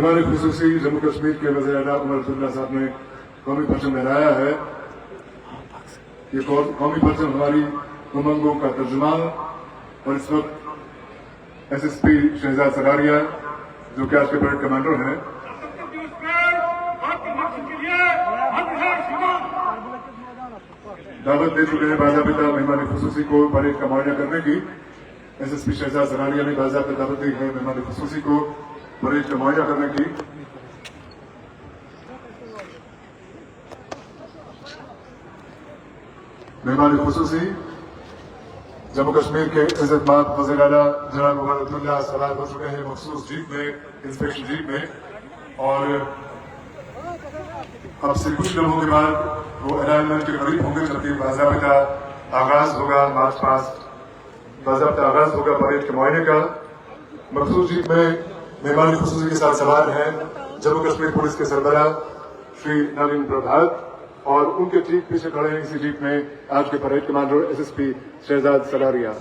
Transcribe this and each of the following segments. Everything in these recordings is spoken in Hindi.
मेहमान खुसूसी जम्मू कश्मीर के वज़ीर आला उमर अब्दुल्ला साहब ने कौमी परचम लहराया है। ये कौमी परचम हमारी उमंगों का तर्जुमान और इस वक्त एसएसपी शहजाद सरारिया जो कि आज के परेड कमांडर हैं, दावत दे चुके हैं बाज़ाबिता मेहमान खुसूसी को परेड का मुआयना करने की। एसएसपी शहजाद सरारिया ने बाज़ाबिता दावत दी है मेहमान खुसूसी को परेड का मुआयना करने की। मेहमान खुसूसी जम्मू कश्मीर के इज्जतमाब वज़ीर आला जनाब उमर अब्दुल्ला सवार हो चुके हैं मखसूस जीप में, इंस्पेक्शन जीप में, और अब से कुछ लम्हों के बाद वो अलाइनमेंट के करीब होंगे, जबकि बाज़ाबिता आगाज होगा मार्च पास्ट, बाज़ाबिता आगाज होगा परेड के मुआयने का। मखसूस जीप में मेहमान खुसूसी के साथ सवार हैं जम्मू कश्मीर पुलिस के सरबराह श्री नवीन प्रभात, और उनके ठीक पीछे खड़े हैं इसी जीप में आज के परेड कमांडर एसएसपी शहजाद सरारिया।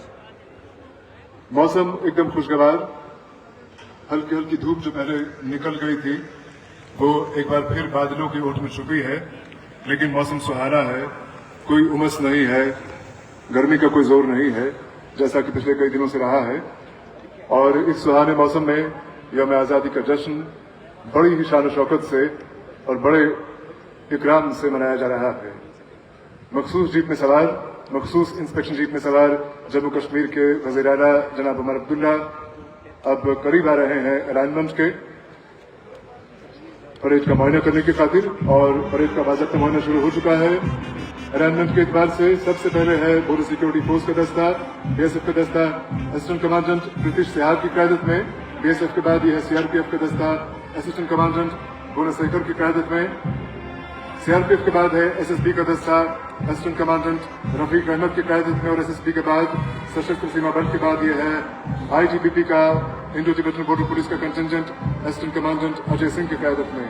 मौसम एकदम खुशगवार, हल्की हल्की धूप जो पहले निकल गई थी वो एक बार फिर बादलों की ओट में छुपी है, लेकिन मौसम सुहाना है, कोई उमस नहीं है, गर्मी का कोई जोर नहीं है जैसा कि पिछले कई दिनों से रहा है। और इस सुहाने मौसम में यौम आज़ादी का जश्न बड़ी ही शान शौकत से और बड़े इकराम से मनाया जा रहा है। मखसूस जीप में सवार, मखसूस इंस्पेक्शन जीप में सवार जम्मू कश्मीर के वज़ीर आला जनाब उमर अब्दुल्ला अब करीब आ रहे हैं अलाइनमेंट के परेड का मुआयना करने की खातिर, और परेड का बाज़ाब्ता मुआयना शुरू हो चुका है। अलाइनमेंट के एतबार से सबसे पहले है बॉर्डर सिक्योरिटी फोर्स का दस्ता, बीएसएफ का दस्ता असिस्टेंट कमांडेंट ब्रिटिश सिहार की क़यादत में, बीएसएफ के बाद यह है सीआरपीएफ का दस्ता असिस्टेंट कमांडेंट गुणशेखर की क़यादत में, सीआरपीएफ के बाद है एसएसबी का दस्ता असिस्टेंट कमांडेंट रफीक अहमद की क़यादत में, और एसएसबी के बाद सशस्त्र सीमा बल के बाद यह है आईटीबीपी का इंडो तिब्बतन बॉर्डर पुलिस का contingent assistant commandant Ajay Singh की क़यादत में।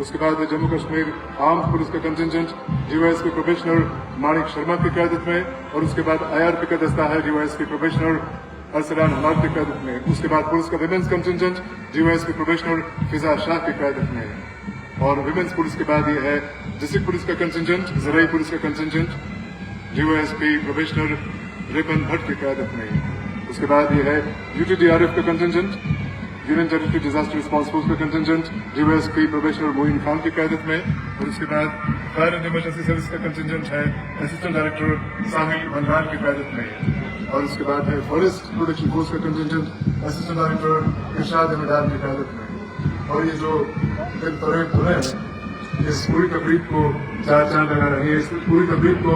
उसके बाद है जम्मू कश्मीर आर्म्ड पुलिस का कंटिजेंट डीवाईएसपी प्रोबेशनर माणिक शर्मा की क़यादत में, और उसके बाद आईआरपी का दस्ता है डीवाईएसपी प्रोबेशनर अरसलान हमाद की क़यादत में। उसके बाद पुलिस का विमेंस कंटिजेंट डीवाईएसपी प्रोबेशनर फिजा शाह की क़यादत में, और विमेंस पुलिस के बाद यह है डिस्ट्रिक्ट पुलिस का कंटिजेंट, ज़राई पुलिस का contingent DYSP probationer Ripan Bhat की क़यादत में। उसके बाद यह है यूटीडीआरएफ का contingent union territory disaster response force का contingent DYSP probationer Moin Khan की क़यादत में, और उसके बाद फायर एंड इमरजेंसी सर्विस का कंटिजेंट है असिस्टेंट डायरेक्टर साहिल वनरान की क़यादत में, और उसके बाद है फॉरेस्ट प्रोटेक्शन फोर्स का कंटिजेंट असिस्टेंट डायरेक्टर इरशाद अहमदान की क़यादत में। और ये जो परेड हो रहे हैं इस पूरी तकरीब को चार चांद लगा रही है, इस पूरी तकरीब को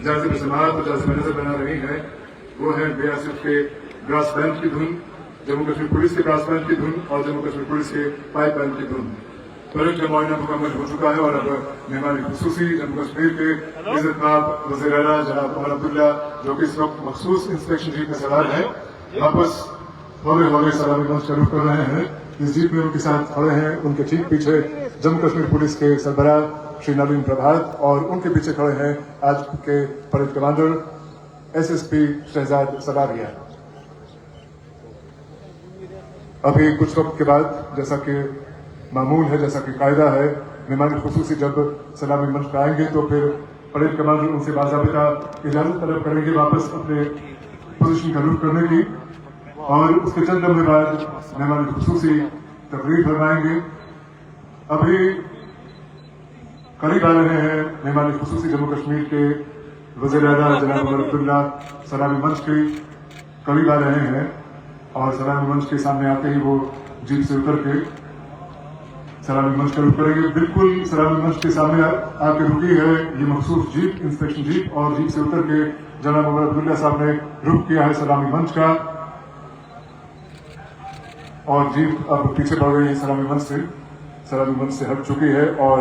जाज़िब समाअत और जाज़िब नज़र बना रही है वो है बीएसएफ के ब्रास बैंड की धुन, जम्मू कश्मीर पुलिस के ब्रास बैंड की धुन और जम्मू कश्मीर पुलिस के पाइप बैंड की धुन। परेड का मुआयना मुकम्मल हो चुका है, और अब मेहमान खुसूसी जम्मू कश्मीर के इज्जतमाब वज़ीर आला जनाब उमर अब्दुल्ला जो कि इस वक्त मखसूस इंस्पेक्शन जीप में सवार है, वापस हौले हौले सलामी मंच शुरू कर रहे हैं। इस जीप में उनके साथ खड़े हैं उनके ठीक पीछे जम्मू कश्मीर पुलिस के सरबराह श्री नवीन प्रभात, और उनके पीछे खड़े हैं आज के परेड कमांडर एसएसपी शहजाद सरारिया। अभी कुछ वक्त के बाद जैसा कि मामूल है, जैसा कि कायदा है, मेहमान खुसूसी जब सलामी मंच पर आएंगे तो फिर परेड कमांडर उनसे बाज़ाबिता इजाजत तलब करेंगे वापस अपने पोजीशन का रुख करने की, और उसके चंद लम्हे बाद मेहमान खुसूसी तकरीर फरमाएंगे। अभी करीब आ रहे हैं मेहमान खुसूसी जम्मू कश्मीर के वज़ीर आला जनाब उमर अब्दुल्ला सलामी मंच के करीब आ रहे हैं, और सलामी मंच के सामने आते ही वो जीप से उतर के सलामी मंच का रुख करेंगे। बिल्कुल सलामी मंच के सामने आके रुकी है ये मखसूस जीप, इंस्पेक्शन जीप, और जीप से उतर के जनाब उमर अब्दुल्ला साहब ने रुख किया है सलामी मंच का, और जीप अब पीछे बढ़ गई है सलामी मंच से हट चुकी है, और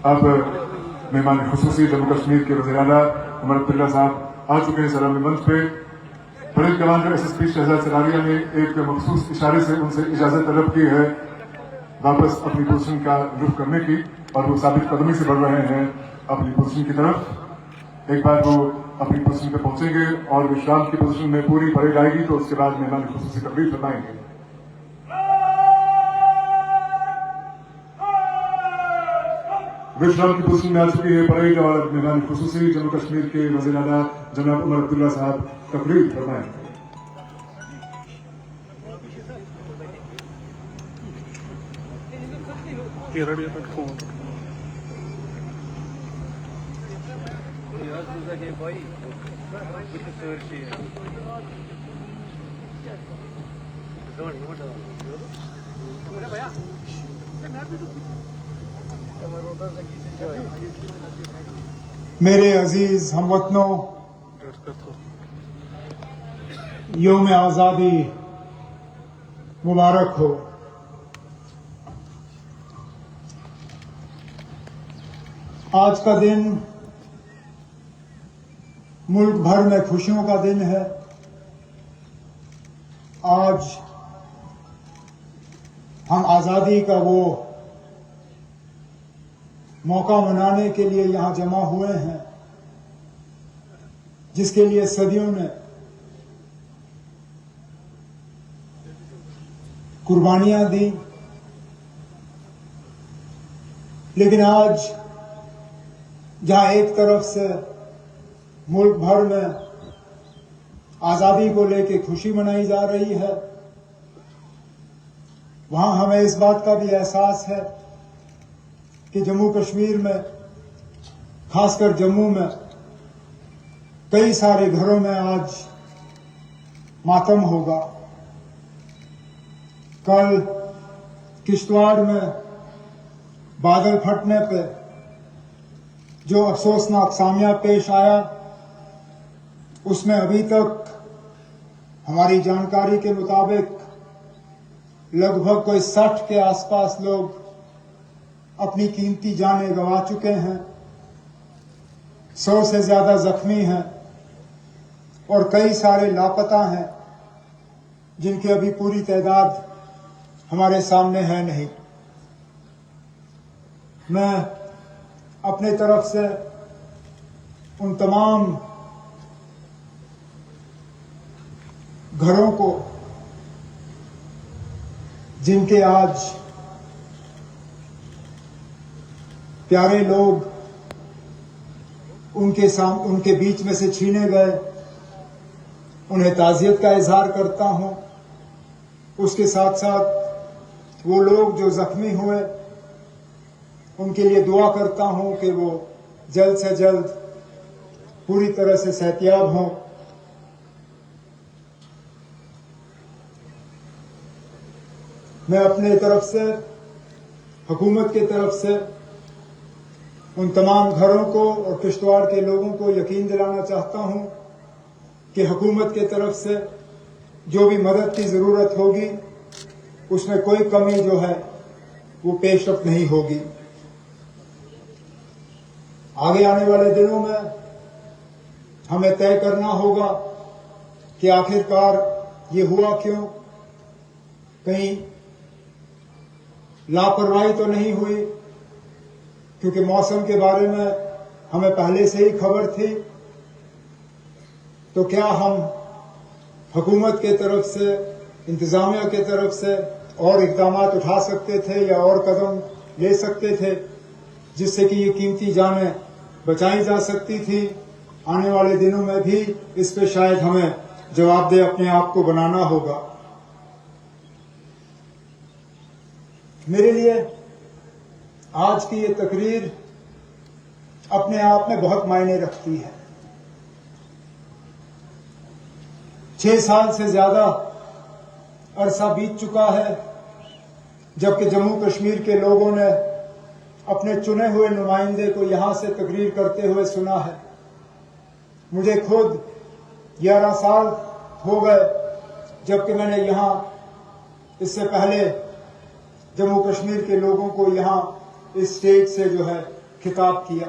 अब मेहमान खुसूसी जम्मू कश्मीर के वज़ीर आला उमर अब्दुल्ला साहब आ चुके हैं सलामी मंच पे। परेड कमांडर एसएसपी शहजाद सरारिया ने एक मखसूस इशारे से उनसे इजाजत तलब की है वापस अपनी पोजीशन का रुख करने की, और वो साबित कदमी से बढ़ रहे हैं अपनी पोजीशन की तरफ। एक बार वो अपनी पोजीशन पे पहुंचेंगे और विश्राम की पोजीशन में पूरी परेड आएगी तो उसके बाद मेहमान खुसूसी तकरीर फरमाएंगे। विश्राम की पोजीशन में आ चुकी है परेड और मेहमान खुसूसी जम्मू कश्मीर के वज़ीर आला जनाब उमर अब्दुल्ला साहब तकरीर फरमाएंगे। मेरे अजीज हमवतनों, यौम आज़ादी मुबारक हो। आज का दिन मुल्क भर में खुशियों का दिन है। आज हम आज़ादी का वो मौका मनाने के लिए यहां जमा हुए हैं जिसके लिए सदियों ने कुर्बानियां दी, लेकिन आज जहां एक तरफ से मुल्क भर में आजादी को लेकर खुशी मनाई जा रही है, वहां हमें इस बात का भी एहसास है कि जम्मू कश्मीर में, खासकर जम्मू में, कई सारे घरों में आज मातम होगा। कल किश्तवाड़ में बादल फटने पे जो अफसोसनाक सामया पेश आया, उसमें अभी तक हमारी जानकारी के मुताबिक लगभग कोई 60 के आसपास लोग अपनी कीमती जानें गंवा चुके हैं, 100 से ज्यादा जख्मी हैं और कई सारे लापता हैं जिनकी अभी पूरी तादाद हमारे सामने है नहीं। मैं अपने तरफ से उन तमाम घरों को जिनके आज प्यारे लोग उनके बीच में से छीने गए, उन्हें ताज़ियत का इजहार करता हूं। उसके साथ साथ वो लोग जो जख्मी हुए, उनके लिए दुआ करता हूं कि वो जल्द से जल्द पूरी तरह से सेहतियाब हों। मैं अपने तरफ से, हुकूमत की तरफ से उन तमाम घरों को और किश्तवाड़ के लोगों को यकीन दिलाना चाहता हूं कि हुकूमत की तरफ से जो भी मदद की जरूरत होगी उसमें कोई कमी जो है वो पेशरफ नहीं होगी। आगे आने वाले दिनों में हमें तय करना होगा कि आखिरकार ये हुआ क्यों। कहीं लापरवाही तो नहीं हुई, क्योंकि मौसम के बारे में हमें पहले से ही खबर थी। तो क्या हम हुकूमत के तरफ से, इंतजामिया के तरफ से और इक़दाम उठा सकते थे या और कदम ले सकते थे जिससे कि ये कीमती जानें बचाई जा सकती थी। आने वाले दिनों में भी इस पे शायद हमें जवाबदेह अपने आप को बनाना होगा। मेरे लिए आज की ये तकरीर अपने आप में बहुत मायने रखती है। 6 साल से ज्यादा अरसा बीत चुका है जबकि जम्मू कश्मीर के लोगों ने अपने चुने हुए नुमाइंदे को यहां से तकरीर करते हुए सुना है। मुझे खुद 11 साल हो गए जबकि मैंने यहां इससे पहले जम्मू कश्मीर के लोगों को यहां इस स्टेज से जो है खिताब किया।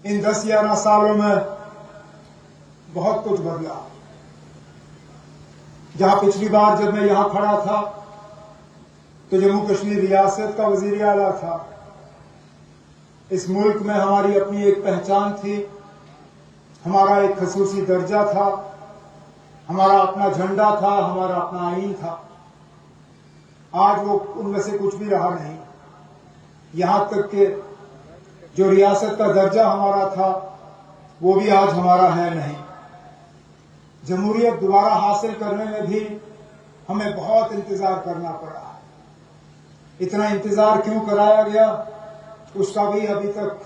इन 10-11 सालों में बहुत कुछ बदला। जहां पिछली बार जब मैं यहां खड़ा था तो जम्मू कश्मीर रियासत का वजीर आला था। इस मुल्क में हमारी अपनी एक पहचान थी हमारा एक खसूसी दर्जा था, हमारा अपना झंडा था, हमारा अपना आईन था। आज वो उनमें से कुछ भी रहा नहीं। यहां तक कि जो रियासत का दर्जा हमारा था वो भी आज हमारा है नहीं। जमहूरियत दोबारा हासिल करने में भी हमें बहुत इंतजार करना पड़ा। इतना इंतजार क्यों कराया गया उसका भी अभी तक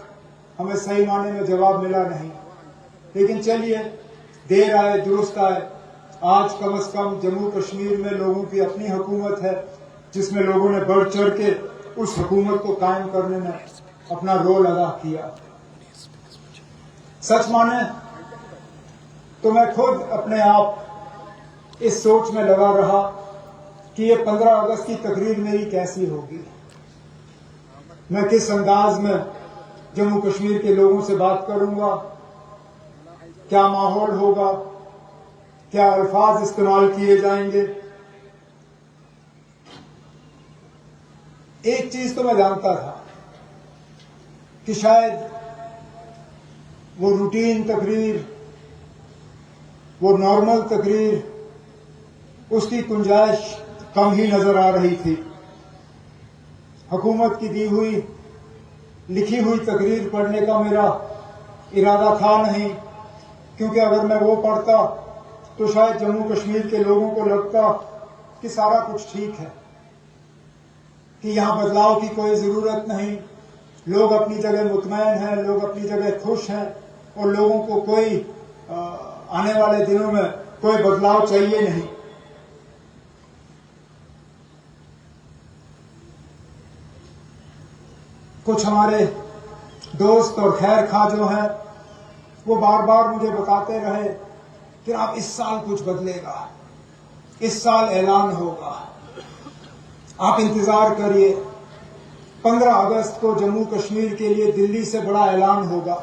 हमें सही मायने में जवाब मिला नहीं। लेकिन चलिए, देर आए दुरुस्त आए। आज कम से कम जम्मू कश्मीर में लोगों की अपनी हुकूमत है, जिसमें लोगों ने बढ़ चढ़ के उस हुकूमत को कायम करने में अपना रोल अदा किया। सच माने तो मैं खुद अपने आप इस सोच में लगा रहा कि ये 15 अगस्त की तकरीर मेरी कैसी होगी, मैं किस अंदाज में जम्मू कश्मीर के लोगों से बात करूंगा, क्या माहौल होगा, क्या अल्फाज इस्तेमाल किए जाएंगे। एक चीज तो मैं जानता था कि शायद वो रूटीन तकरीर, वो नॉर्मल तकरीर, उसकी गुंजाइश कम ही नजर आ रही थी। हुकूमत की दी हुई लिखी हुई तकरीर पढ़ने का मेरा इरादा था नहीं, क्योंकि अगर मैं वो पढ़ता तो शायद जम्मू कश्मीर के लोगों को लगता कि सारा कुछ ठीक है, कि यहां बदलाव की कोई जरूरत नहीं, लोग अपनी जगह मुतमैन हैं, लोग अपनी जगह खुश हैं और लोगों को कोई आने वाले दिनों में कोई बदलाव चाहिए नहीं। कुछ हमारे दोस्त और खैर खा जो हैं वो बार बार मुझे बताते रहे कि आप इस साल कुछ बदलेगा, इस साल ऐलान होगा, आप इंतजार करिए, 15 अगस्त को जम्मू कश्मीर के लिए दिल्ली से बड़ा ऐलान होगा।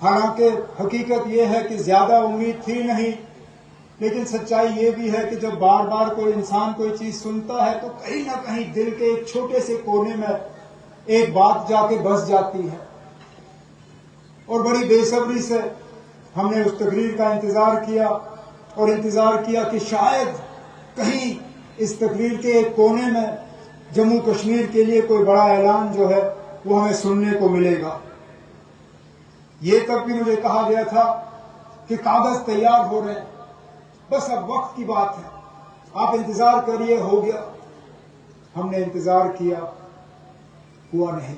हालांकि हकीकत यह है कि ज्यादा उम्मीद थी नहीं, लेकिन सच्चाई ये भी है कि जब बार बार कोई इंसान कोई चीज सुनता है तो कहीं ना कहीं दिल के एक छोटे से कोने में एक बात जाके बस जाती है। और बड़ी बेसब्री से हमने उस तकरीर का इंतजार किया और इंतजार किया कि शायद कहीं इस तकरीर के एक कोने में जम्मू कश्मीर के लिए कोई बड़ा ऐलान जो है वो हमें सुनने को मिलेगा। ये तक भी मुझे कहा गया था कि कागज तैयार हो रहे हैं, बस अब वक्त की बात है, आप इंतजार करिए, हो गया। हमने इंतजार किया, हुआ नहीं।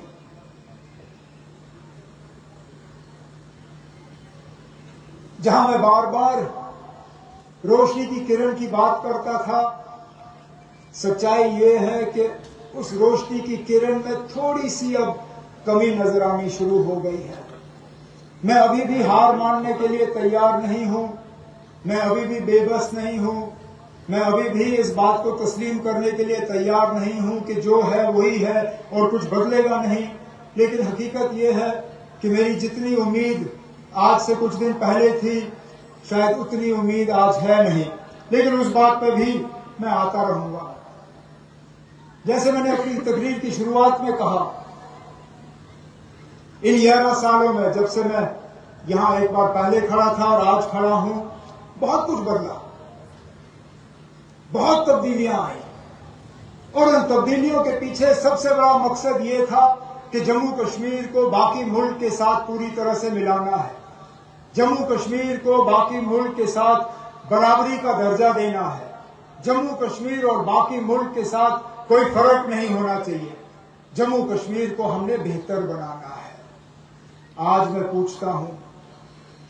जहां मैं बार बार रोशनी की किरण की बात करता था, सच्चाई ये है कि उस रोशनी की किरण में थोड़ी सी अब कमी नजर आनी शुरू हो गई है। मैं अभी भी हार मानने के लिए तैयार नहीं हूं, मैं अभी भी बेबस नहीं हूं, मैं अभी भी इस बात को तस्लीम करने के लिए तैयार नहीं हूं कि जो है वही है और कुछ बदलेगा नहीं। लेकिन हकीकत यह है कि मेरी जितनी उम्मीद आज से कुछ दिन पहले थी, शायद उतनी उम्मीद आज है नहीं, लेकिन उस बात पर भी मैं आता रहूंगा। जैसे मैंने अपनी तकरीर की शुरुआत में कहा, इन 11 सालों में जब से मैं यहां एक बार पहले खड़ा था और आज खड़ा हूं, बहुत कुछ बदला, बहुत तब्दीलियां आई और उन तब्दीलियों के पीछे सबसे बड़ा मकसद ये था कि जम्मू कश्मीर को बाकी मुल्क के साथ पूरी तरह से मिलाना है, जम्मू कश्मीर को बाकी मुल्क के साथ बराबरी का दर्जा देना है, जम्मू कश्मीर और बाकी मुल्क के साथ कोई फर्क नहीं होना चाहिए, जम्मू कश्मीर को हमने बेहतर बनाना है। आज मैं पूछता हूं,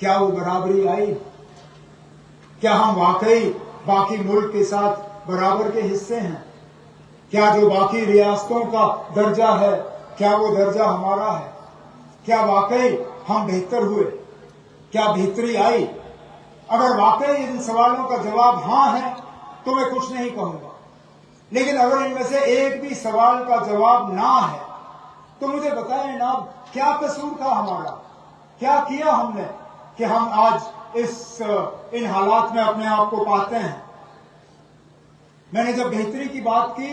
क्या वो बराबरी आई? क्या हम वाकई बाकी मुल्क के साथ बराबर के हिस्से हैं? क्या जो बाकी रियासतों का दर्जा है, क्या वो दर्जा हमारा है? क्या वाकई हम बेहतर हुए? क्या बेहतरी आई? अगर वाकई इन सवालों का जवाब हां है तो मैं कुछ नहीं कहूंगा, लेकिन अगर इनमें से एक भी सवाल का जवाब ना है तो मुझे बताएं ना, क्या कसूर था हमारा, क्या किया हमने कि हम आज इन हालात में अपने आप को पाते हैं। मैंने जब बेहतरी की बात की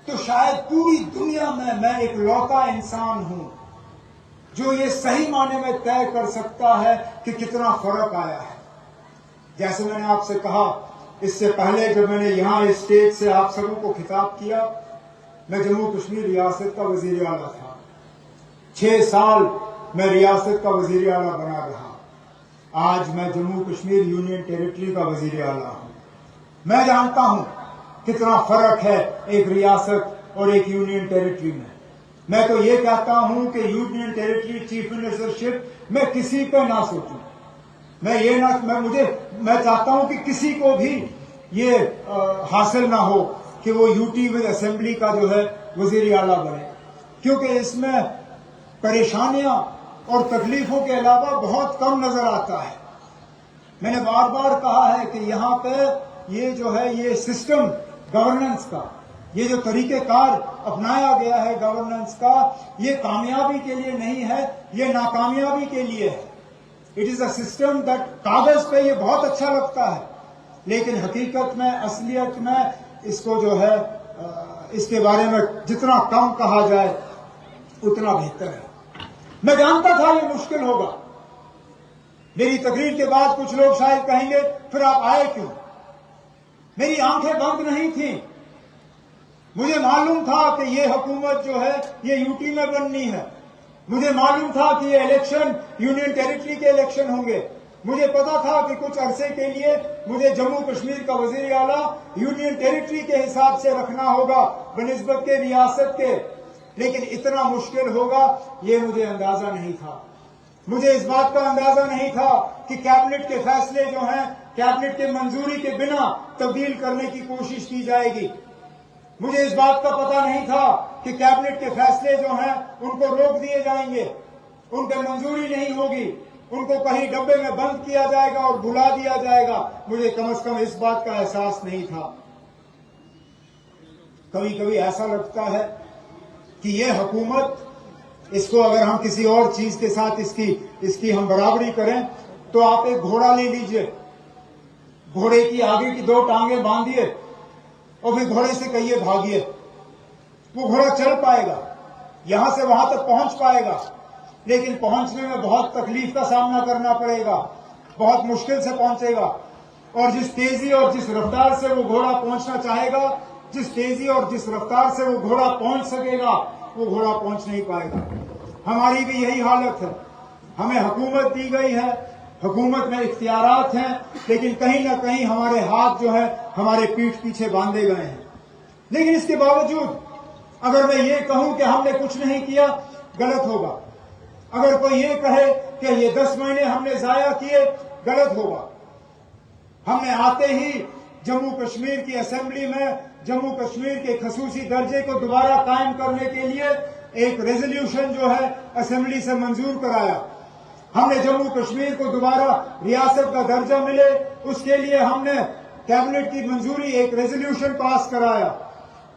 तो शायद पूरी दुनिया में मैं एक लौता इंसान हूं जो ये सही माने में तय कर सकता है कि कितना फर्क आया है। जैसे मैंने आपसे कहा, इससे पहले जब मैंने यहाँ इस स्टेज से आप सबों को खिताब किया, मैं जम्मू कश्मीर रियासत का वजीर आला था। 6 साल मैं रियासत का वजीर आला बना रहा। आज मैं जम्मू कश्मीर यूनियन टेरिटरी का वजीर आला हूं। मैं जानता हूं कितना फर्क है एक रियासत और एक यूनियन टेरिटरी में। मैं तो ये कहता हूं कि यूनियन टेरिटरी चीफ मिनिस्टरशिप मैं किसी पे ना सोचूं। मैं चाहता हूं कि किसी को भी ये हासिल ना हो कि वो यूटी विद असेंबली का जो है वजीर आला बने, क्योंकि इसमें परेशानियां और तकलीफों के अलावा बहुत कम नजर आता है। मैंने बार बार कहा है कि यहाँ पे ये जो है ये सिस्टम गवर्नेंस का, ये जो तरीकेकार अपनाया गया है गवर्नेंस का, ये कामयाबी के लिए नहीं है, ये नाकामयाबी के लिए है। It is a system that कागज पे ये बहुत अच्छा लगता है, लेकिन हकीकत में, असलियत में इसको जो है इसके बारे में जितना कम कहा जाए उतना बेहतर है। मैं जानता था ये मुश्किल होगा। मेरी तकरीर के बाद कुछ लोग शायद कहेंगे फिर आप आए क्यों? मेरी आंखें बंद नहीं थी। मुझे मालूम था कि ये हुकूमत जो है ये यूटी में बननी है। मुझे मालूम था कि ये इलेक्शन यूनियन टेरिटरी के इलेक्शन होंगे। मुझे पता था कि कुछ अरसे के लिए मुझे जम्मू कश्मीर का वजीर आला यूनियन टेरिटरी के हिसाब से रखना होगा बनिस्बत के रियासत के, लेकिन इतना मुश्किल होगा ये मुझे अंदाजा नहीं था। मुझे इस बात का अंदाजा नहीं था कि कैबिनेट के फैसले जो हैं कैबिनेट के मंजूरी के बिना तब्दील करने की कोशिश की जाएगी। मुझे इस बात का पता नहीं था कि कैबिनेट के फैसले जो हैं उनको रोक दिए जाएंगे, उनकी मंजूरी नहीं होगी, उनको कहीं डब्बे में बंद किया जाएगा और भुला दिया जाएगा। मुझे कम से कम इस बात का एहसास नहीं था। कभी कभी ऐसा लगता है कि ये हुकूमत, इसको अगर हम किसी और चीज के साथ इसकी हम बराबरी करें तो आप एक घोड़ा ले लीजिए, घोड़े की आगे की 2 टांगे बांधिए और फिर घोड़े से कहिए भागिए। वो घोड़ा चल पाएगा, यहां से वहां तक पहुंच पाएगा, लेकिन पहुंचने में बहुत तकलीफ का सामना करना पड़ेगा, बहुत मुश्किल से पहुंचेगा। और जिस तेजी और जिस रफ्तार से वो घोड़ा पहुंचना चाहेगा, जिस तेजी और जिस रफ्तार से वो घोड़ा पहुंच सकेगा, वो घोड़ा पहुंच नहीं पाएगा। हमारी भी यही हालत है। हमें हुकूमत दी गई है, हुकूमत में इख्तियारात हैं, लेकिन कहीं ना कहीं हमारे हाथ जो है हमारे पीठ पीछे बांधे गए हैं। लेकिन इसके बावजूद अगर मैं ये कहूं कि हमने कुछ नहीं किया, गलत होगा। अगर कोई ये कहे कि ये 10 महीने हमने जाया किए, गलत होगा। हमने आते ही जम्मू कश्मीर की असेंबली में जम्मू कश्मीर के खसूसी दर्जे को दोबारा कायम करने के लिए एक रेजोल्यूशन जो है असेंबली से मंजूर कराया। हमने जम्मू कश्मीर को दोबारा रियासत का दर्जा मिले, उसके लिए हमने कैबिनेट की मंजूरी एक रेजोल्यूशन पास कराया।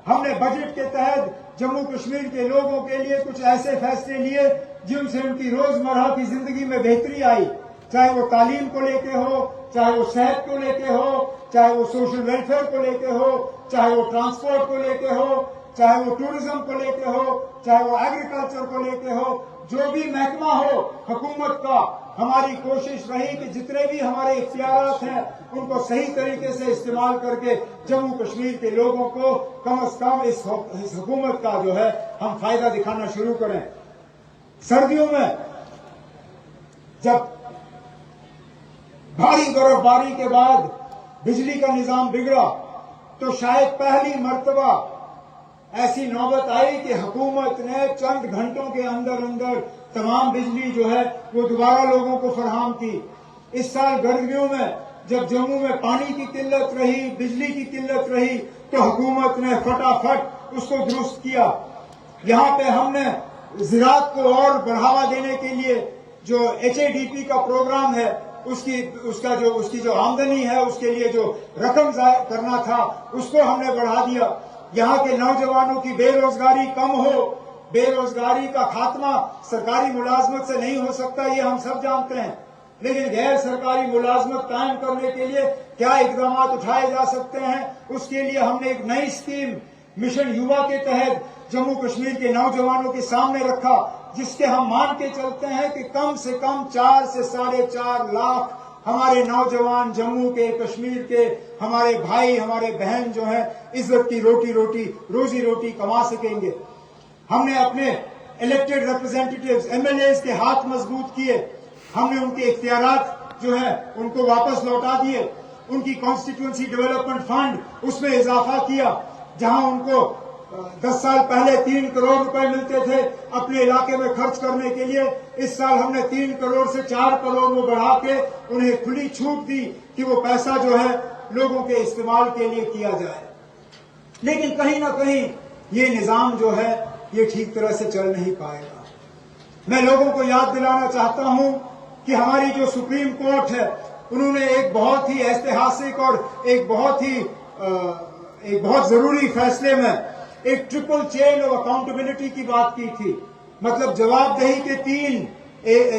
हमने बजट के तहत जम्मू कश्मीर के लोगों के लिए कुछ ऐसे फैसले लिए जिनसे उनकी रोजमर्रा की जिंदगी में बेहतरी आई, चाहे वो तालीम को लेके हो, चाहे वो सेहत को लेके हो, चाहे वो सोशल वेलफेयर को लेके हो, चाहे वो ट्रांसपोर्ट को लेके हो, चाहे वो टूरिज्म को लेके हो, चाहे वो एग्रीकल्चर को लेके हो। जो भी महकमा हो हुकूमत का, हमारी कोशिश रही कि जितने भी हमारे इख्तियारात हैं उनको सही तरीके से इस्तेमाल करके जम्मू कश्मीर के लोगों को कम से कम इस हुकूमत का जो है हम फायदा दिखाना शुरू करें। सर्दियों में जब भारी बर्फबारी के बाद बिजली का निजाम बिगड़ा तो शायद पहली मर्तबा ऐसी नौबत आई कि हुकूमत ने चंद घंटों के अंदर अंदर तमाम बिजली जो है वो दोबारा लोगों को फराहम की। इस साल गर्मियों में जब जम्मू में पानी की किल्लत रही, बिजली की किल्लत रही, तो हुकूमत ने फटाफट उसको दुरुस्त किया। यहाँ पे हमने ज़राअत को और बढ़ावा देने के लिए जो HADP का प्रोग्राम है उसकी जो आमदनी है, उसके लिए जो रकम जाया करना था उसको हमने बढ़ा दिया। यहाँ के नौजवानों की बेरोजगारी कम हो। बेरोजगारी का खात्मा सरकारी मुलाजमत से नहीं हो सकता, ये हम सब जानते हैं, लेकिन गैर सरकारी मुलाजमत कायम करने के लिए क्या इकदाम उठाए जा सकते हैं, उसके लिए हमने एक नई स्कीम मिशन युवा के तहत जम्मू कश्मीर के नौजवानों के सामने रखा, जिसके हम मान के चलते हैं कि कम से कम 4 से 4.5 लाख हमारे नौजवान जम्मू के, कश्मीर के, हमारे भाई, हमारे बहन जो है इज्जत की रोजी रोटी कमा सकेंगे। हमने अपने इलेक्टेड रिप्रेजेंटेटिव्स, एमएलएज के हाथ मजबूत किए। हमने उनके इख्तियारात जो है उनको वापस लौटा दिए। उनकी कॉन्स्टिट्यूएंसी डेवलपमेंट फंड उसमें इजाफा किया। जहां उनको 10 साल पहले 3 करोड़ रुपए मिलते थे अपने इलाके में खर्च करने के लिए, इस साल हमने 3 करोड़ से 4 करोड़ में बढ़ा के उन्हें खुली छूट दी कि वो पैसा जो है लोगों के इस्तेमाल के लिए किया जाए। लेकिन कहीं ना कहीं ये निजाम जो है ये ठीक तरह से चल नहीं पाएगा। मैं लोगों को याद दिलाना चाहता हूं कि हमारी जो सुप्रीम कोर्ट है उन्होंने एक बहुत ही ऐतिहासिक और एक बहुत जरूरी फैसले में एक ट्रिपल चेन ऑफ अकाउंटेबिलिटी की बात की थी। मतलब जवाबदेही के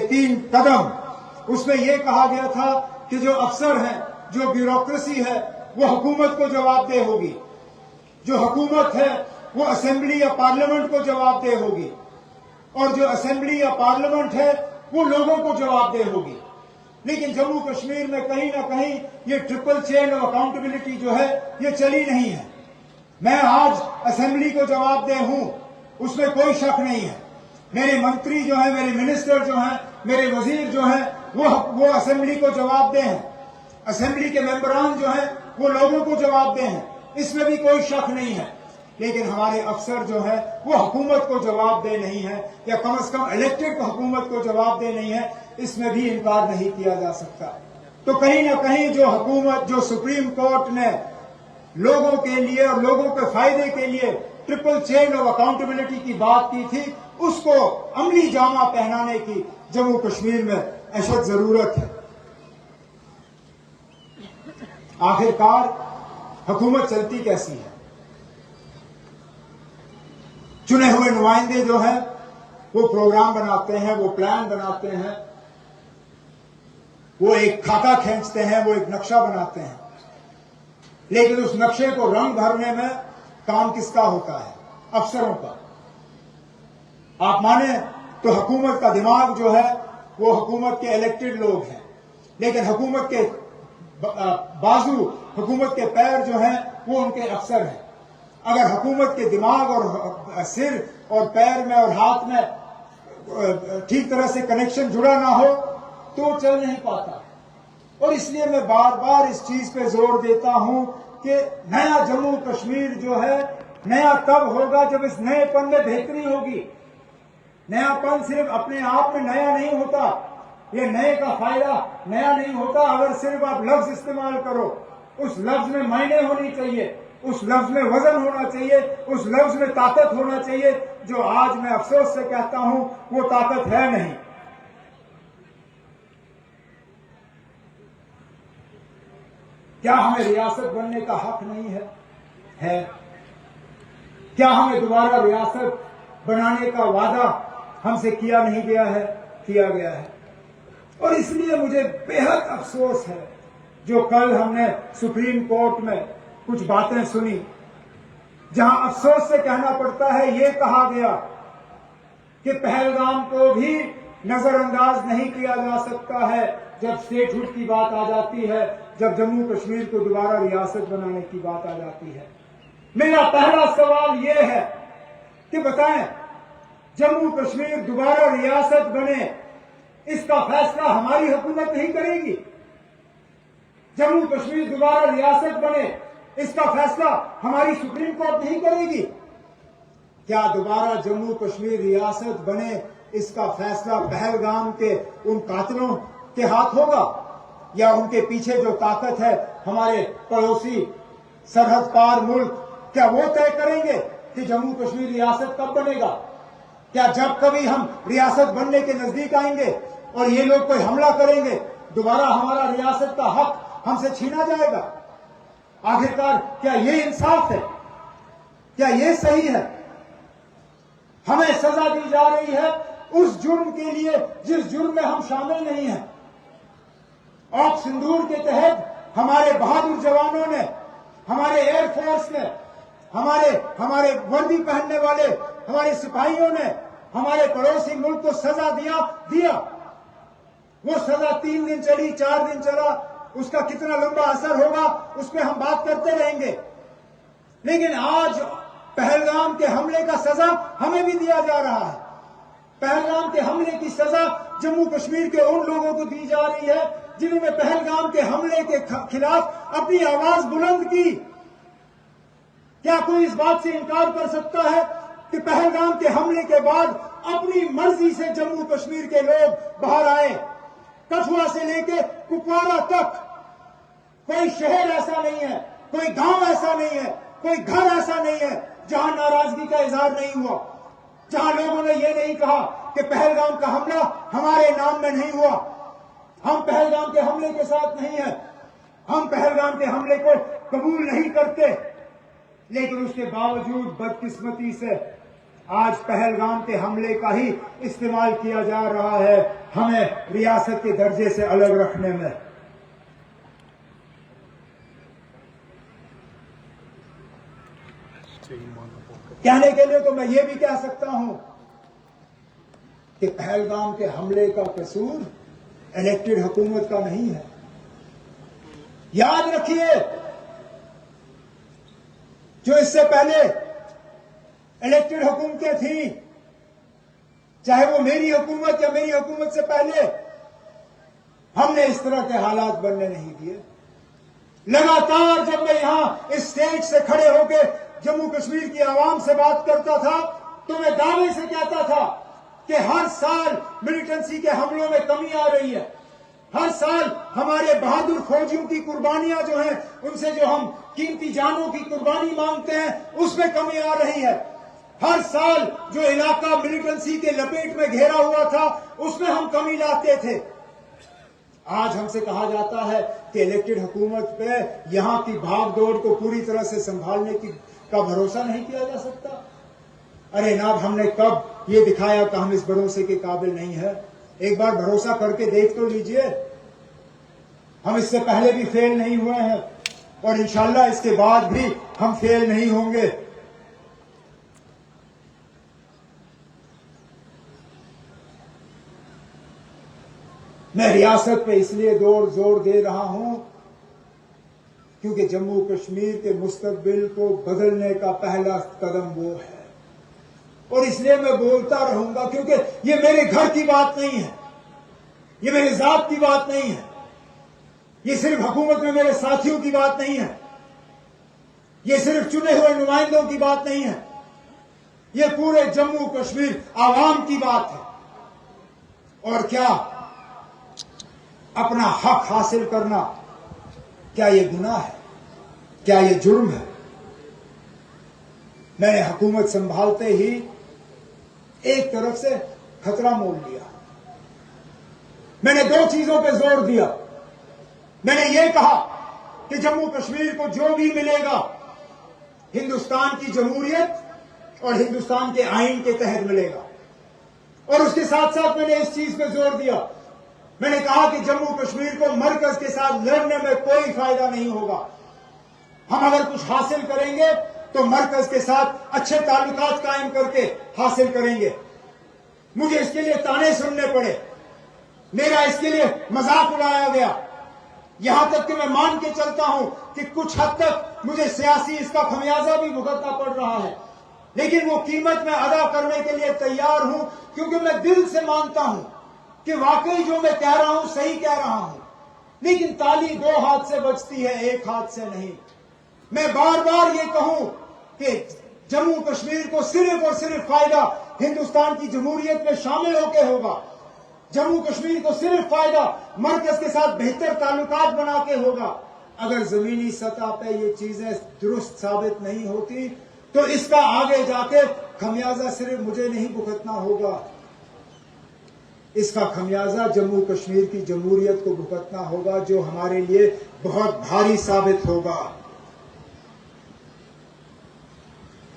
तीन कदम। उसमें यह कहा गया था कि जो अफसर हैं, जो ब्यूरोक्रेसी है, वो हुकूमत को जवाबदेह होगी। जो हुकूमत है वो असेंबली या पार्लियामेंट को जवाबदेह होगी, और जो असेंबली या पार्लियामेंट है वो लोगों को जवाबदेह होगी। लेकिन जम्मू कश्मीर में कहीं ना कहीं ये ट्रिपल चेन ऑफ अकाउंटेबिलिटी जो है ये चली नहीं है। मैं आज असेंबली को जवाबदेह हूं, उसमें कोई शक नहीं है। मेरे मंत्री जो है, मेरे मिनिस्टर जो हैं, मेरे वजीर जो हैं वो असेंबली को जवाबदेह हैं। असेंबली के मेंबरान जो हैं वो लोगों को जवाबदेह हैं, इसमें भी कोई शक नहीं है। लेकिन हमारे अफसर जो है वो हुकूमत को जवाबदेह नहीं है, या कम से कम इलेक्टेड हुकूमत को जवाबदेह नहीं है, इसमें भी इनकार नहीं किया जा सकता। तो कहीं ना कहीं जो हुकूमत, जो सुप्रीम कोर्ट ने लोगों के लिए और लोगों के फायदे के लिए ट्रिपल चेन ऑफ अकाउंटेबिलिटी की बात की थी, उसको अमली जामा पहनाने की जम्मू कश्मीर में अशद जरूरत है। आखिरकार हुकूमत चलती कैसी है? चुने हुए नुमाइंदे जो हैं वो प्रोग्राम बनाते हैं, वो प्लान बनाते हैं, वो एक खाता खींचते हैं, वो एक नक्शा बनाते हैं। लेकिन उस नक्शे को रंग भरने में काम किसका होता है? अफसरों का। आप माने तो हुकूमत का दिमाग जो है वो हुकूमत के इलेक्टेड लोग हैं, लेकिन हुकूमत के बाजू, हुकूमत के पैर जो हैं वो उनके अफसर हैं। अगर हुकूमत के दिमाग और सिर और पैर में और हाथ में ठीक तरह से कनेक्शन जुड़ा ना हो तो चल नहीं पाता। और इसलिए मैं बार बार इस चीज पे जोर देता हूं कि नया जम्मू कश्मीर जो है नया तब होगा जब इस नएपन में बेहतरी होगी। नयापन सिर्फ अपने आप में नया नहीं होता, ये नए का फायदा नया नहीं होता अगर सिर्फ आप लफ्ज इस्तेमाल करो। उस लफ्ज में मायने होनी चाहिए, उस लफ्ज में वजन होना चाहिए, उस लफ्ज में ताकत होना चाहिए, जो आज मैं अफसोस से कहता हूं वो ताकत है नहीं। क्या हमें रियासत बनने का हक नहीं है? क्या हमें दोबारा रियासत बनाने का वादा हमसे किया नहीं गया है? किया गया है। और इसलिए मुझे बेहद अफसोस है जो कल हमने सुप्रीम कोर्ट में कुछ बातें सुनी, जहां अफसोस से कहना पड़ता है, ये कहा गया कि पहलगाम को भी नजरअंदाज नहीं किया जा सकता है जब स्टेटहुड की बात आ जाती है, जब जम्मू कश्मीर को दोबारा रियासत बनाने की बात आ जाती है। मेरा पहला सवाल यह है कि बताएं, जम्मू कश्मीर दोबारा रियासत बने, इसका फैसला हमारी हुकूमत नहीं करेगी? जम्मू कश्मीर दोबारा रियासत बने, इसका फैसला हमारी सुप्रीम कोर्ट नहीं करेगी? क्या दोबारा जम्मू कश्मीर रियासत बने, इसका फैसला पहलगाम के उन कातिलों के हाथ होगा, या उनके पीछे जो ताकत है हमारे पड़ोसी सरहद पार मुल्क, क्या वो तय करेंगे कि जम्मू कश्मीर रियासत कब बनेगा? क्या जब कभी हम रियासत बनने के नजदीक आएंगे और ये लोग कोई हमला करेंगे, दोबारा हमारा रियासत का हक हमसे छीना जाएगा? आखिरकार क्या ये इंसाफ है? क्या ये सही है? हमें सजा दी जा रही है उस जुर्म के लिए जिस जुर्म में हम शामिल नहीं हैं। ऑपरेशन सिंदूर के तहत हमारे बहादुर जवानों ने, हमारे एयरफोर्स ने हमारे वर्दी पहनने वाले हमारे सिपाहियों ने हमारे पड़ोसी मुल्क को सजा दिया। वो सजा 3 दिन चली, 4 दिन चला, उसका कितना लंबा असर होगा उस पर हम बात करते रहेंगे। लेकिन आज पहलगाम के हमले का सजा हमें भी दिया जा रहा है। पहलगाम के हमले की सजा जम्मू कश्मीर के उन लोगों को दी जा रही है जिन्होंने पहलगाम के हमले के खिलाफ अपनी आवाज बुलंद की। क्या कोई इस बात से इनकार कर सकता है कि पहलगाम के हमले के बाद अपनी मर्जी से जम्मू कश्मीर के लोग बाहर आए? कठुआ से लेकर कुपवाड़ा तक कोई शहर ऐसा नहीं है, कोई गांव ऐसा नहीं है, कोई घर ऐसा नहीं है जहां नाराजगी का इजहार नहीं हुआ, जहां लोगों ने यह नहीं कहा कि पहलगाम का हमला हमारे नाम में नहीं हुआ, हम पहलगाम के हमले के साथ नहीं है, हम पहलगाम के हमले को कबूल नहीं करते। लेकिन उसके बावजूद बदकिस्मती से आज पहलगाम के हमले का ही इस्तेमाल किया जा रहा है हमें रियासत के दर्जे से अलग रखने में। कहने के लिए तो मैं ये भी कह सकता हूं कि पहलगाम के हमले का कसूर इलेक्टेड हुकूमत का नहीं है। याद रखिए, जो इससे पहले इलेक्टेड हुकूमतें थी, चाहे वो मेरी हुकूमत या मेरी हुकूमत से पहले, हमने इस तरह के हालात बनने नहीं दिए। लगातार जब मैं यहां इस स्टेज से खड़े होकर जम्मू कश्मीर की आवाम से बात करता था तो मैं दावे से कहता था कि हर साल मिलिटेंसी के हमलों में कमी आ रही है। हर साल हमारे बहादुर फौजियों की कुर्बानियां जो हैं, उनसे जो हम कीमती जानों की कुर्बानी मांगते हैं, उसमें कमी आ रही है। हर साल जो इलाका मिलिटेंसी के लपेट में घेरा हुआ था, उसमें हम कमी लाते थे। आज हमसे कहा जाता है कि इलेक्टेड हुकूमत पे यहां की भागदौड़ को पूरी तरह से संभालने का भरोसा नहीं किया जा सकता। अरे नाब, हमने कब ये दिखाया कि हम इस भरोसे के काबिल नहीं है? एक बार भरोसा करके देख तो लीजिए। हम इससे पहले भी फेल नहीं हुए हैं और इंशाल्लाह इसके बाद भी हम फेल नहीं होंगे। मैं रियासत पे इसलिए जोर दे रहा हूं क्योंकि जम्मू कश्मीर के मुस्तकबिल को बदलने का पहला कदम वो है। और इसलिए मैं बोलता रहूंगा क्योंकि ये मेरे घर की बात नहीं है, ये मेरे जात की बात नहीं है, ये सिर्फ हुकूमत में मेरे साथियों की बात नहीं है, ये सिर्फ चुने हुए नुमाइंदों की बात नहीं है, ये पूरे जम्मू कश्मीर आवाम की बात है। और क्या अपना हक हासिल करना, क्या ये गुनाह है? क्या ये जुर्म है? मैंने हुकूमत संभालते ही एक तरफ से खतरा मोल लिया। मैंने 2 चीजों पे जोर दिया। मैंने ये कहा कि जम्मू कश्मीर को जो भी मिलेगा हिंदुस्तान की जमहूरियत और हिंदुस्तान के आईन के तहत मिलेगा। और उसके साथ साथ मैंने इस चीज पे जोर दिया, मैंने कहा कि जम्मू कश्मीर को मरकज के साथ लड़ने में कोई फायदा नहीं होगा। हम अगर कुछ हासिल करेंगे तो मरकज के साथ अच्छे ताल्लुकात कायम करके हासिल करेंगे। मुझे इसके लिए ताने सुनने पड़े, मेरा इसके लिए मजाक उड़ाया गया, यहां तक कि मैं मान के चलता हूं कि कुछ हद तक मुझे सियासी इसका खमियाजा भी भुगतना पड़ रहा है। लेकिन वो कीमत मैं अदा करने के लिए तैयार हूं क्योंकि मैं दिल से मानता हूं कि वाकई जो मैं कह रहा हूं सही कह रहा हूं। लेकिन ताली 2 हाथ से बजती है, 1 हाथ से नहीं। मैं बार बार ये कहूं कि जम्मू कश्मीर को सिर्फ और सिर्फ फायदा हिंदुस्तान की जमहूरियत में शामिल होकर होगा। जम्मू कश्मीर को सिर्फ फायदा मरकज के साथ बेहतर ताल्लुकात बना के होगा। अगर जमीनी सतह पे ये चीजें दुरुस्त साबित नहीं होती तो इसका आगे जाके खमियाजा सिर्फ मुझे नहीं भुगतना होगा, इसका खमियाजा जम्मू कश्मीर की जमहूरियत को भुगतना होगा, जो हमारे लिए बहुत भारी साबित होगा।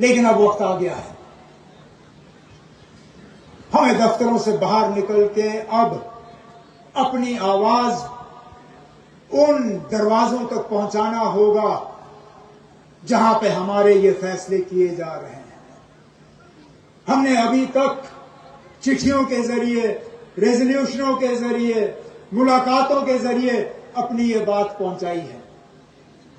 लेकिन अब वक्त आ गया है, हमें दफ्तरों से बाहर निकल के अब अपनी आवाज उन दरवाजों तक पहुंचाना होगा जहां पे हमारे ये फैसले किए जा रहे हैं। हमने अभी तक चिट्ठियों के जरिए, रेजोल्यूशनों के जरिए, मुलाकातों के जरिए अपनी ये बात पहुंचाई है।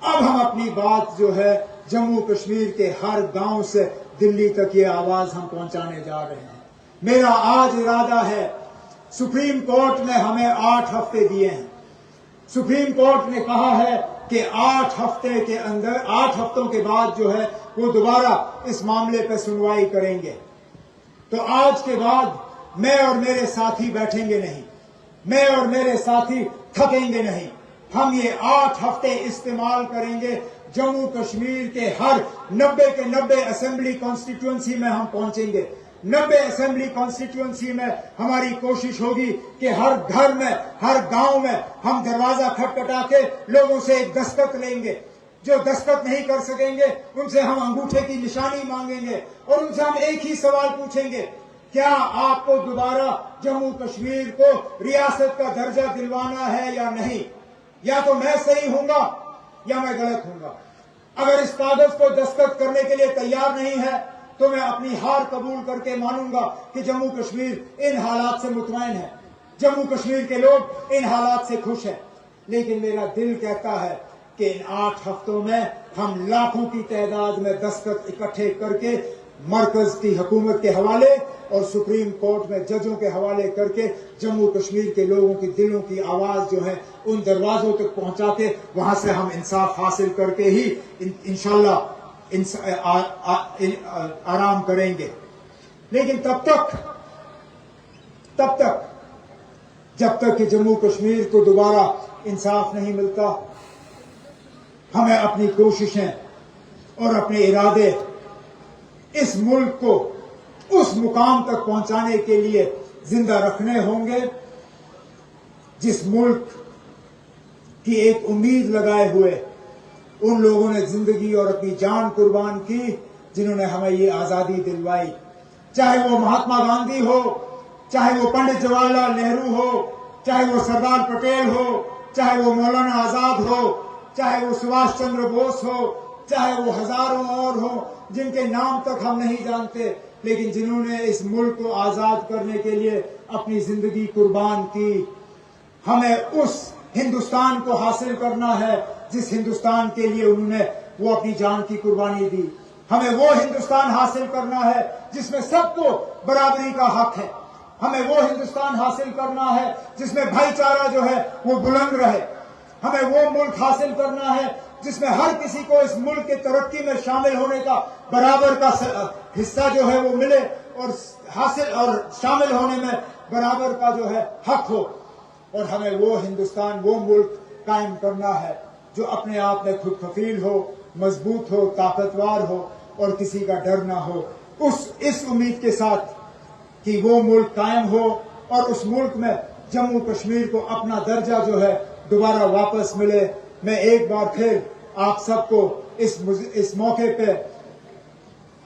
अब हम अपनी बात जो है जम्मू कश्मीर के हर गांव से दिल्ली तक ये आवाज हम पहुंचाने जा रहे हैं। मेरा आज इरादा है, सुप्रीम कोर्ट ने हमें 8 हफ्ते दिए हैं। सुप्रीम कोर्ट ने कहा है कि 8 हफ्ते के अंदर, 8 हफ्तों के बाद जो है वो दोबारा इस मामले पर सुनवाई करेंगे। तो आज के बाद मैं और मेरे साथी बैठेंगे नहीं, मैं और मेरे साथी थकेंगे नहीं। हम ये 8 हफ्ते इस्तेमाल करेंगे। जम्मू कश्मीर के हर 90 के 90 असेंबली कॉन्स्टिट्यूएंसी में हम पहुंचेंगे। 90 असेंबली कॉन्स्टिट्यूएंसी में हमारी कोशिश होगी कि हर घर में, हर गांव में हम दरवाजा खटखटा के लोगों से एक दस्तखत लेंगे। जो दस्तखत नहीं कर सकेंगे उनसे हम अंगूठे की निशानी मांगेंगे और उनसे हम एक ही सवाल पूछेंगे, क्या आपको दोबारा जम्मू कश्मीर को रियासत का दर्जा दिलवाना है या नहीं? या तो मैं सही हूंगा या मैं गलत हूंगा। अगर इस कागज को दस्तखत करने के लिए तैयार नहीं है तो मैं अपनी हार कबूल करके मानूंगा कि जम्मू कश्मीर इन हालात से मुतमईन है, जम्मू कश्मीर के लोग इन हालात से खुश हैं। लेकिन मेरा दिल कहता है कि इन 8 हफ्तों में हम लाखों की तादाद में दस्तखत इकट्ठे करके मरकज की हुकूमत के हवाले और सुप्रीम कोर्ट में जजों के हवाले करके जम्मू कश्मीर के लोगों की दिलों की आवाज जो है उन दरवाजों तक पहुंचा के वहां से हम इंसाफ हासिल करके ही इंशाल्लाह आराम करेंगे। लेकिन तब तक जब तक कि जम्मू कश्मीर को दोबारा इंसाफ नहीं मिलता, हमें अपनी कोशिशें और अपने इरादे इस मुल्क को उस मुकाम तक पहुंचाने के लिए जिंदा रखने होंगे जिस मुल्क की एक उम्मीद लगाए हुए उन लोगों ने जिंदगी और अपनी जान कुर्बान की जिन्होंने हमें ये आजादी दिलवाई। चाहे वो महात्मा गांधी हो, चाहे वो पंडित जवाहरलाल नेहरू हो, चाहे वो सरदार पटेल हो, चाहे वो मौलाना आजाद हो, चाहे वो सुभाष चंद्र बोस हो, चाहे वो हजारों और हो जिनके नाम तक हम नहीं जानते, लेकिन जिन्होंने इस मुल्क को आजाद करने के लिए अपनी जिंदगी कुर्बान की। हमें उस हिंदुस्तान को हासिल करना है जिस हिंदुस्तान के लिए उन्होंने वो अपनी जान की कुर्बानी दी। हमें वो हिंदुस्तान हासिल करना है जिसमें सबको बराबरी का हक है। हमें वो हिंदुस्तान हासिल करना है जिसमें भाईचारा जो है वो बुलंद रहे। हमें वो मुल्क हासिल करना है जिसमें हर किसी को इस मुल्क की तरक्की में शामिल होने का बराबर का हिस्सा जो है वो मिले और हासिल और शामिल होने में बराबर का जो है हक हो। और हमें वो हिंदुस्तान, वो मुल्क कायम करना है जो अपने आप में खुद कफील हो, मजबूत हो, ताकतवर हो और किसी का डर ना हो। इस उम्मीद के साथ कि वो मुल्क कायम हो और उस मुल्क में जम्मू कश्मीर को अपना दर्जा जो है दोबारा वापस मिले, मैं एक बार फिर आप सबको इस मौके पे,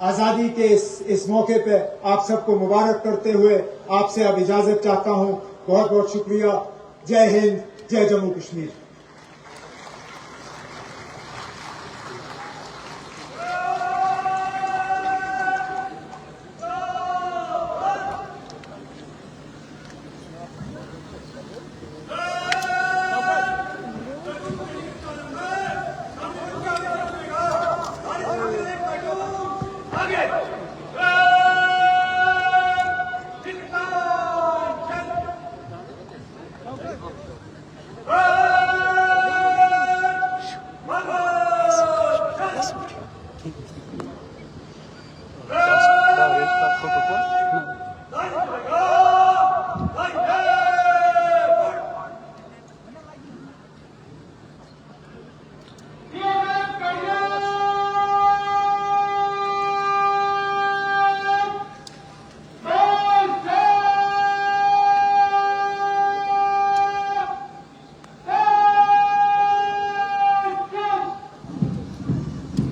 आजादी के इस मौके पे आप सबको मुबारक करते हुए आपसे अब इजाजत चाहता हूं। बहुत बहुत शुक्रिया। जय हिंद, जय जम्मू कश्मीर।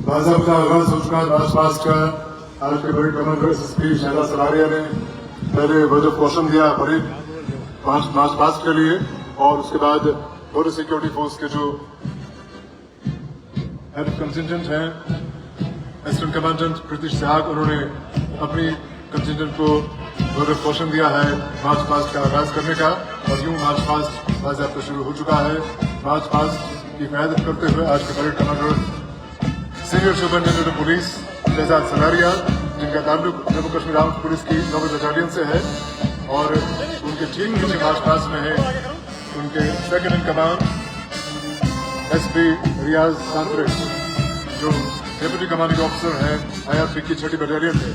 बाज़ाब का आगाज हो चुका राजपास का। आज के बड़े कमांडर एसएसपी शहजाद सलारिया ने पहले वर्ड ऑफ कॉशन दिया परेड मार्च पास्ट के लिए और उसके बाद बॉर्डर सिक्योरिटी फोर्स के जो हेड ऑफ कंटिजेंट हैं असिस्टेंट कमांडेंट प्रीतिश सिहाग। उन्होंने अपनी कंटिजेंट को गौरव पोषण दिया है मार्च पास्ट का आगाज करने का, और यूं मार्च पास्ट बाज़ाब्ता शुरू हो चुका है। मार्च पास्ट की क़यादत करते हुए आज के parade commander senior superintendent of police Shahzad Salaria, जिनका ताल्लुक जम्मू कश्मीर आर्म्ड पुलिस की नोबल बटालियन से है, और उनके ठीक पीछे मार्च पास्ट में है उनके second in command SP Riyaz Santre, जो डेप्यूटी कमांडिंग ऑफिसर हैं IR3 की 6ठी बटालियन में।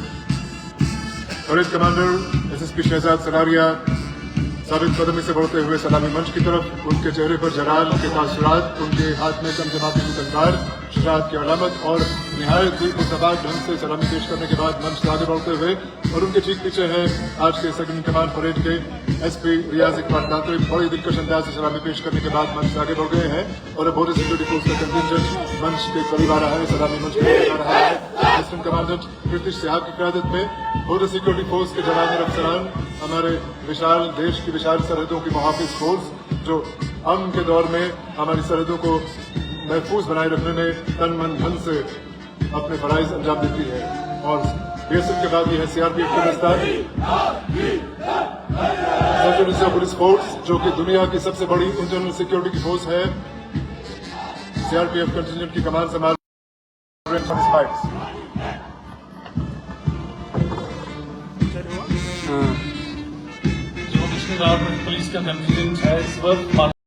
Parade commander SSP Shahzad Salaria साबित कदमी से बढ़ते हुए सलामी मंच की तरफ, उनके चेहरे पर जलाल के तासुरात, उनके हाथ में चमचमाती हुई तलवार शुजाअत की अलामत, और निहायत दिलफरमार ढंग से सलामी पेश करने के बाद मंच से आगे बढ़ते हुए, और उनके ठीक पीछे है आज के सेकंड इन कमांड परेड के SP रियाज इकबाल सांतरे। बड़ी दिलकश अंदाज से सलामी पेश करने के बाद मंच से आगे बढ़ गए हैं, और अब बॉर्डर सिक्योरिटी फोर्स का कंटिजेंट मंच के करीब आ रहा है, सलामी मंच के करीब आ रहा है। असिस्टेंट कमांडेंट प्रीतिश सिहाग की क़यादत में बॉर्डर सिक्योरिटी फोर्स के जवान और अफसरान, हमारे विशाल देश की विशाल सरहदों की मुहाफिज फोर्स, जो अमन के दौर में हमारी सरहदों को महफूज बनाए रखने में तन मन धन से अपने फराइज अंजाम देती है। और BSF के बाद ये है CRPF का दस्ता, सेंट्रल रिजर्व पुलिस फोर्स, जो कि दुनिया की सबसे बड़ी इंटरनल सिक्योरिटी की फोर्स है। CRPF कंटिजेंट की कमान संभाल जम्मू कश्मीर आर्म्ड पुलिस का कंटिजेंट है इस वक्त